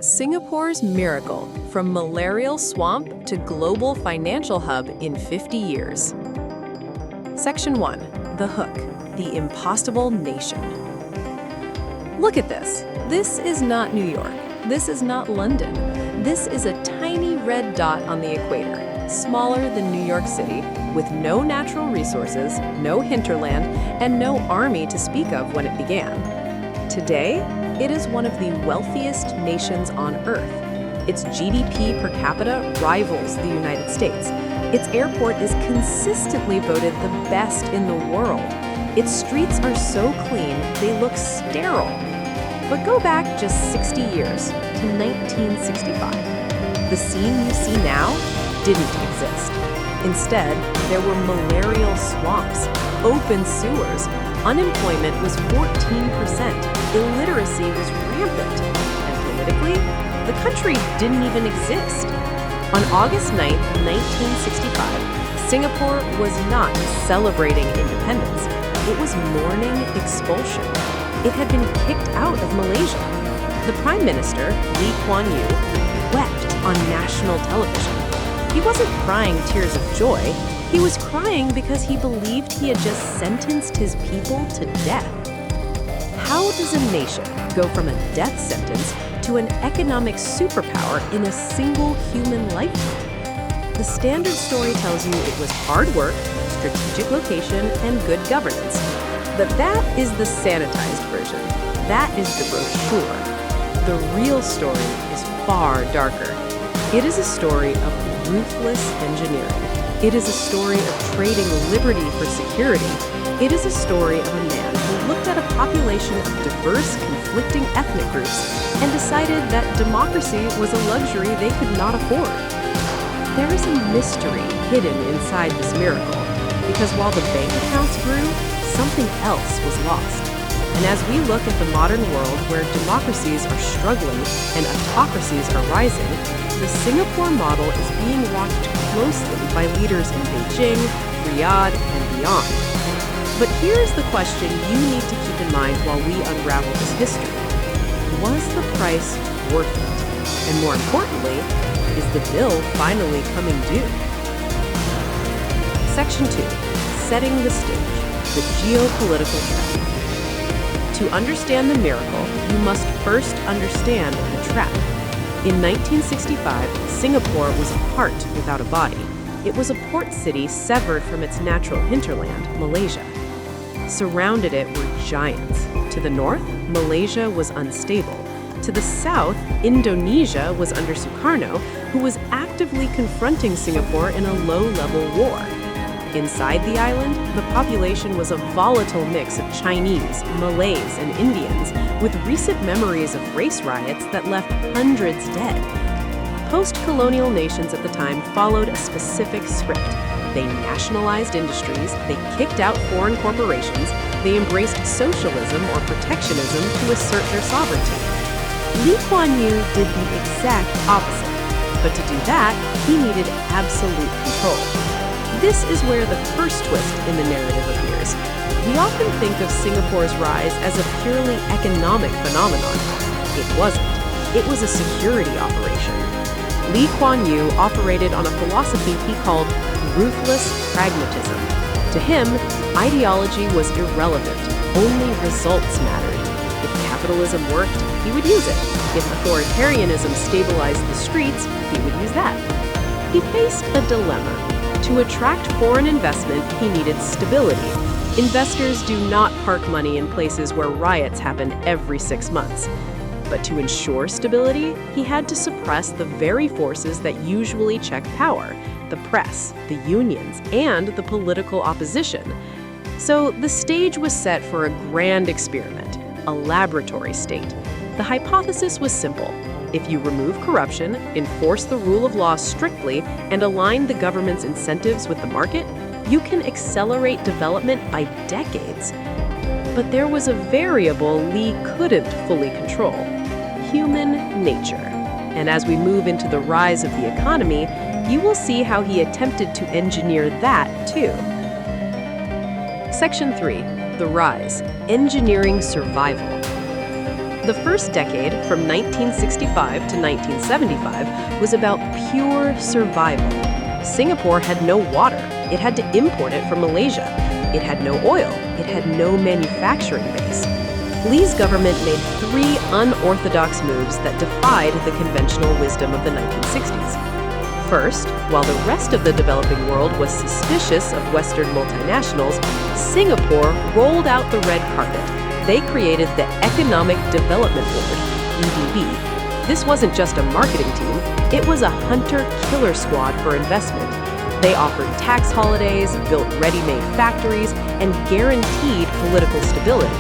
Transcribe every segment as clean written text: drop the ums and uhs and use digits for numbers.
Singapore's miracle, from malarial swamp to global financial hub in 50 years. Section 1. The Hook, the impossible nation. Look at this. This is not New York. This is not London. This is a tiny red dot on the equator, smaller than New York City, with no natural resources, no hinterland, and no army to speak of when it began. Today, it is one of the wealthiest nations on Earth. Its GDP per capita rivals the United States. Its airport is consistently voted the best in the world. Its streets are so clean, they look sterile. But go back just 60 years to 1965. The scene you see now didn't exist. Instead, there were malarial swamps, open sewers, unemployment was 14%, illiteracy was rampant, and politically, the country didn't even exist. On August 9, 1965, Singapore was not celebrating independence. It was mourning expulsion. It had been kicked out of Malaysia. The Prime Minister, Lee Kuan Yew, wept on national television. He wasn't crying tears of joy. He was crying because he believed he had just sentenced his people to death. How does a nation go from a death sentence to an economic superpower in a single human lifetime? The standard story tells you it was hard work, strategic location, and good governance. But that is the sanitized version. That is the brochure. The real story is far darker. It is a story of ruthless engineering. It is a story of trading liberty for security. It is a story of a man who looked at a population of diverse, conflicting ethnic groups and decided that democracy was a luxury they could not afford. There is a mystery hidden inside this miracle, because while the bank accounts grew, something else was lost. And as we look at the modern world where democracies are struggling and autocracies are rising, the Singapore model is being watched closely by leaders in Beijing, Riyadh, and beyond. But here's the question you need to keep in mind while we unravel this history. Was the price worth it? And more importantly, is the bill finally coming due? Section 2. Setting the stage. The geopolitical trap. To understand the miracle, you must first understand the trap. In 1965, Singapore was a heart without a body. It was a port city severed from its natural hinterland, Malaysia. Surrounded it were giants. To the north, Malaysia was unstable. To the south, Indonesia was under Sukarno, who was actively confronting Singapore in a low-level war. Inside the island, the population was a volatile mix of Chinese, Malays, and Indians, with recent memories of race riots that left hundreds dead. Post-colonial nations at the time followed a specific script. They nationalized industries, they kicked out foreign corporations, they embraced socialism or protectionism to assert their sovereignty. Lee Kuan Yew did the exact opposite, but to do that, he needed absolute control. This is where the first twist in the narrative appears. We often think of Singapore's rise as a purely economic phenomenon. It wasn't. It was a security operation. Lee Kuan Yew operated on a philosophy he called ruthless pragmatism. To him, ideology was irrelevant. Only results mattered. If capitalism worked, he would use it. If authoritarianism stabilized the streets, he would use that. He faced a dilemma. To attract foreign investment, he needed stability. Investors do not park money in places where riots happen every 6 months. But to ensure stability, he had to suppress the very forces that usually check power: the press, the unions, and the political opposition. So the stage was set for a grand experiment, a laboratory state. The hypothesis was simple. If you remove corruption, enforce the rule of law strictly, and align the government's incentives with the market, you can accelerate development by decades. But there was a variable Lee couldn't fully control: human nature. And as we move into the rise of the economy, you will see how he attempted to engineer that too. Section 3. The Rise. Engineering Survival. The first decade, from 1965 to 1975, was about pure survival. Singapore had no water. It had to import it from Malaysia. It had no oil. It had no manufacturing base. Lee's government made three unorthodox moves that defied the conventional wisdom of the 1960s. First, while the rest of the developing world was suspicious of Western multinationals, Singapore rolled out the red carpet. They created the Economic Development Board, EDB. This wasn't just a marketing team, it was a hunter-killer squad for investment. They offered tax holidays, built ready-made factories, and guaranteed political stability.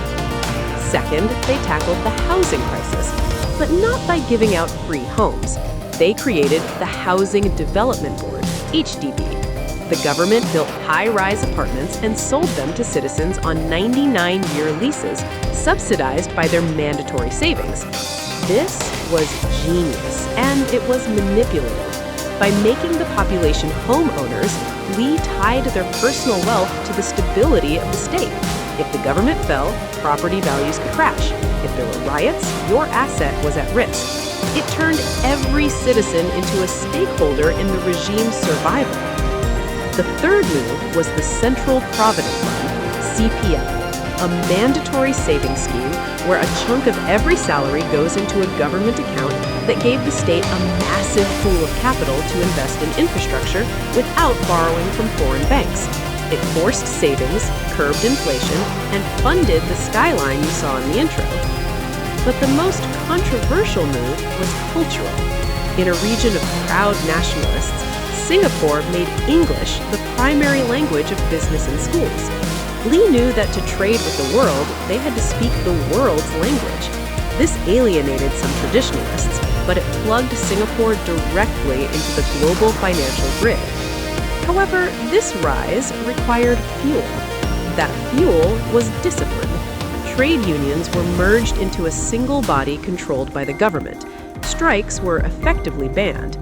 Second, they tackled the housing crisis, but not by giving out free homes. They created the Housing Development Board, HDB. The government built high-rise apartments and sold them to citizens on 99-year leases, subsidized by their mandatory savings. This was genius, and it was manipulative. By making the population homeowners, Lee tied their personal wealth to the stability of the state. If the government fell, property values could crash. If there were riots, your asset was at risk. It turned every citizen into a stakeholder in the regime's survival. The third move was the Central Provident Fund, CPF, a mandatory savings scheme where a chunk of every salary goes into a government account that gave the state a massive pool of capital to invest in infrastructure without borrowing from foreign banks. It forced savings, curbed inflation, and funded the skyline you saw in the intro. But the most controversial move was cultural. In a region of proud nationalists, Singapore made English the primary language of business and schools. Lee knew that to trade with the world, they had to speak the world's language. This alienated some traditionalists, but it plugged Singapore directly into the global financial grid. However, this rise required fuel. That fuel was discipline. Trade unions were merged into a single body controlled by the government. Strikes were effectively banned.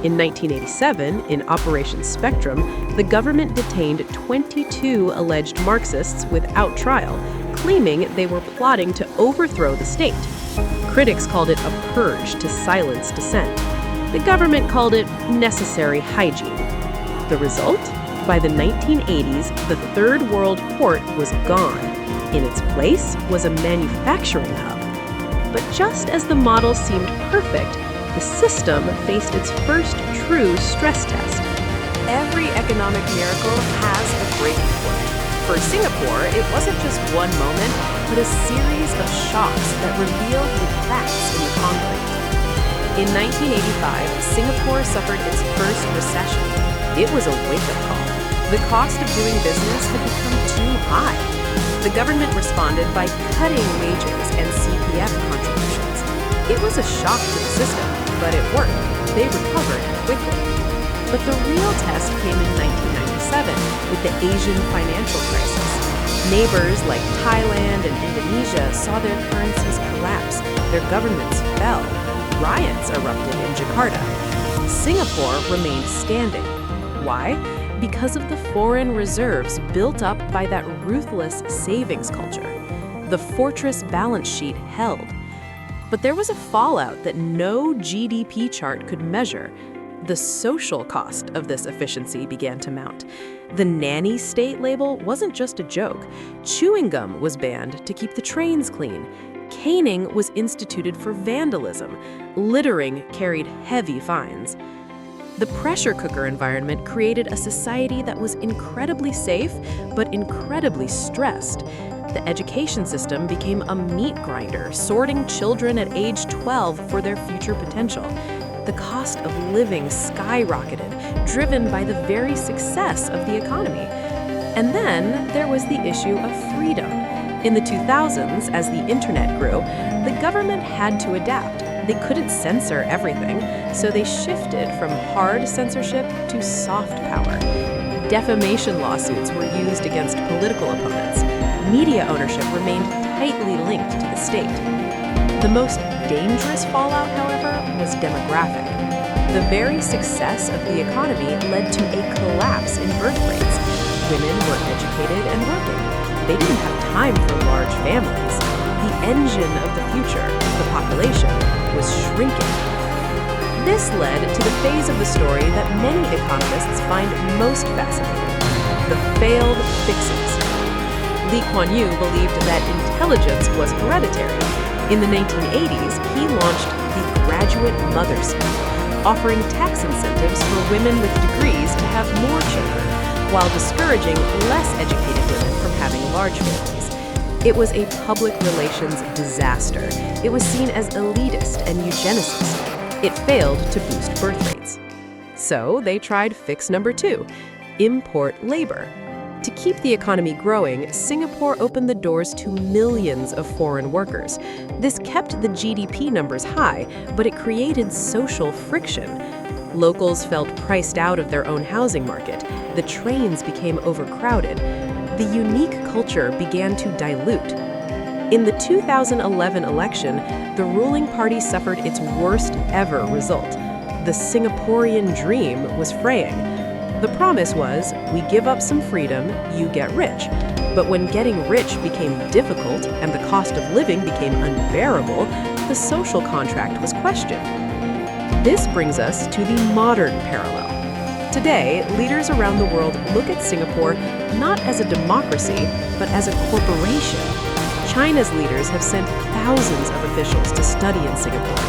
In 1987, in Operation Spectrum, the government detained 22 alleged Marxists without trial, claiming they were plotting to overthrow the state. Critics called it a purge to silence dissent. The government called it necessary hygiene. The result? By the 1980s, the Third World Port was gone. In its place was a manufacturing hub. But just as the model seemed perfect, the system faced its first true stress test. Every economic miracle has a breaking point. For Singapore, it wasn't just one moment, but a series of shocks that revealed the cracks in the concrete. In 1985, Singapore suffered its first recession. It was a wake-up call. The cost of doing business had become too high. The government responded by cutting wages and CPF contributions. It was a shock to the system, but it worked. They recovered quickly. But the real test came in 1997 with the Asian financial crisis. Neighbors like Thailand and Indonesia saw their currencies collapse. Their governments fell. Riots erupted in Jakarta. Singapore remained standing. Why? Because of the foreign reserves built up by that ruthless savings culture. The fortress balance sheet held. But there was a fallout that no GDP chart could measure. The social cost of this efficiency began to mount. The nanny state label wasn't just a joke. Chewing gum was banned to keep the trains clean. Caning was instituted for vandalism. Littering carried heavy fines. The pressure cooker environment created a society that was incredibly safe, but incredibly stressed. The education system became a meat grinder, sorting children at age 12 for their future potential. The cost of living skyrocketed, driven by the very success of the economy. And then there was the issue of freedom. In the 2000s, as the internet grew, the government had to adapt. They couldn't censor everything, so they shifted from hard censorship to soft power. Defamation lawsuits were used against political opponents. Media ownership remained tightly linked to the state. The most dangerous fallout, however, was demographic. The very success of the economy led to a collapse in birth rates. Women were educated and working. They didn't have time for large families. the engine of the future, the population, was shrinking. This led to the phase of the story that many economists find most fascinating: the failed fixes. Lee Kuan Yew believed that intelligence was hereditary. In the 1980s, he launched the Graduate Mother Scheme, offering tax incentives for women with degrees to have more children, while discouraging less educated women from having large families. It was a public relations disaster. It was seen as elitist and eugenicist. It failed to boost birth rates. So they tried fix number 2, import labor. To keep the economy growing, Singapore opened the doors to millions of foreign workers. This kept the GDP numbers high, but it created social friction. Locals felt priced out of their own housing market. The trains became overcrowded. The unique culture began to dilute. In the 2011 election, the ruling party suffered its worst ever result. The Singaporean dream was fraying. The promise was, we give up some freedom, you get rich. But when getting rich became difficult and the cost of living became unbearable, the social contract was questioned. This brings us to the modern parallel. Today, leaders around the world look at Singapore not as a democracy, but as a corporation. China's leaders have sent thousands of officials to study in Singapore.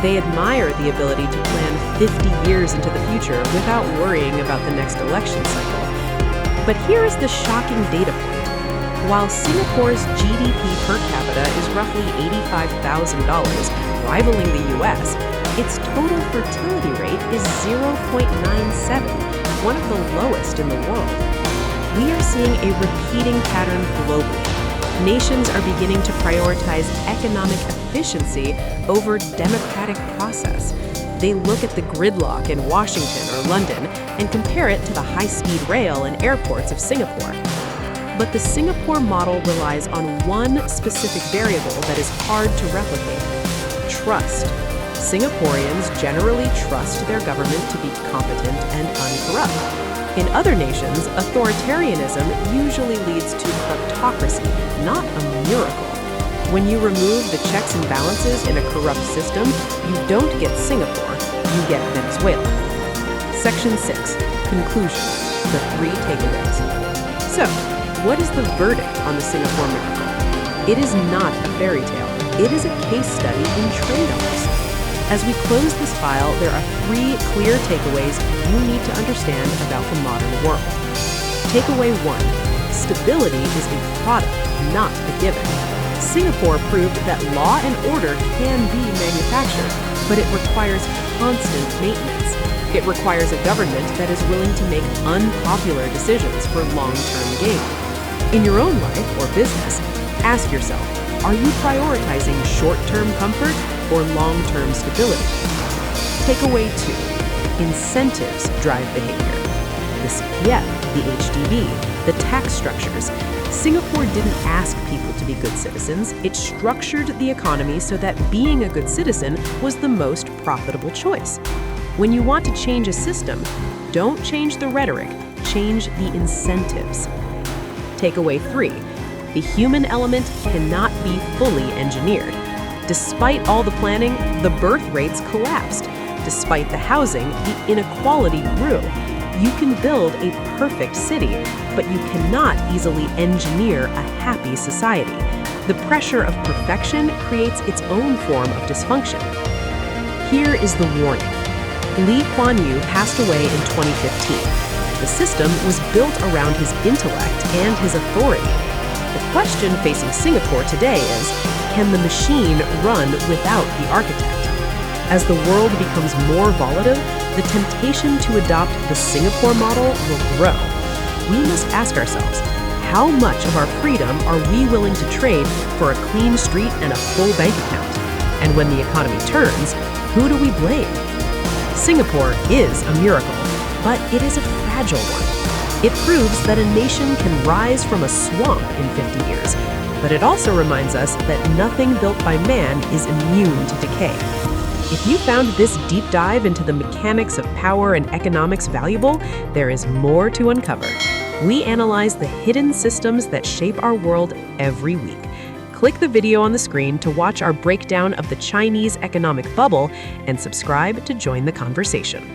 They admire the ability to plan 50 years into the future without worrying about the next election cycle. But here is the shocking data point. While Singapore's GDP per capita is roughly $85,000, rivaling the US, its total fertility rate is 0.97, one of the lowest in the world. We are seeing a repeating pattern globally. Nations are beginning to prioritize economic efficiency over democratic process. They look at the gridlock in Washington or London and compare it to the high-speed rail and airports of Singapore. But the Singapore model relies on one specific variable that is hard to replicate: trust. Singaporeans generally trust their government to be competent and uncorrupt. In other nations, authoritarianism usually leads to kleptocracy, not a miracle. When you remove the checks and balances in a corrupt system, you don't get Singapore, you get Venezuela. Section 6, Conclusion, the 3 takeaways. So, what is the verdict on the Singapore miracle? It is not a fairy tale. It is a case study in trade-offs. As we close this file, there are 3 clear takeaways you need to understand about the modern world. Takeaway 1. Stability is a product, not a given. Singapore proved that law and order can be manufactured, but it requires constant maintenance. It requires a government that is willing to make unpopular decisions for long-term gain. In your own life or business, ask yourself, are you prioritizing short-term comfort or long-term stability? Takeaway 2. Incentives drive behavior. The CPF, the HDB, the tax structures. Singapore didn't ask people to be good citizens. It structured the economy so that being a good citizen was the most profitable choice. When you want to change a system, don't change the rhetoric, change the incentives. Takeaway 3. The human element cannot be fully engineered. Despite all the planning, the birth rates collapsed. Despite the housing, the inequality grew. You can build a perfect city, but you cannot easily engineer a happy society. The pressure of perfection creates its own form of dysfunction. Here is the warning. Lee Kuan Yew passed away in 2015. The system was built around his intellect and his authority. The question facing Singapore today is, can the machine run without the architect? As the world becomes more volatile, the temptation to adopt the Singapore model will grow. We must ask ourselves, how much of our freedom are we willing to trade for a clean street and a full bank account? And when the economy turns, who do we blame? Singapore is a miracle, but it is a fragile one. It proves that a nation can rise from a swamp in 50 years, but it also reminds us that nothing built by man is immune to decay. If you found this deep dive into the mechanics of power and economics valuable, there is more to uncover. We analyze the hidden systems that shape our world every week. Click the video on the screen to watch our breakdown of the Chinese economic bubble and subscribe to join the conversation.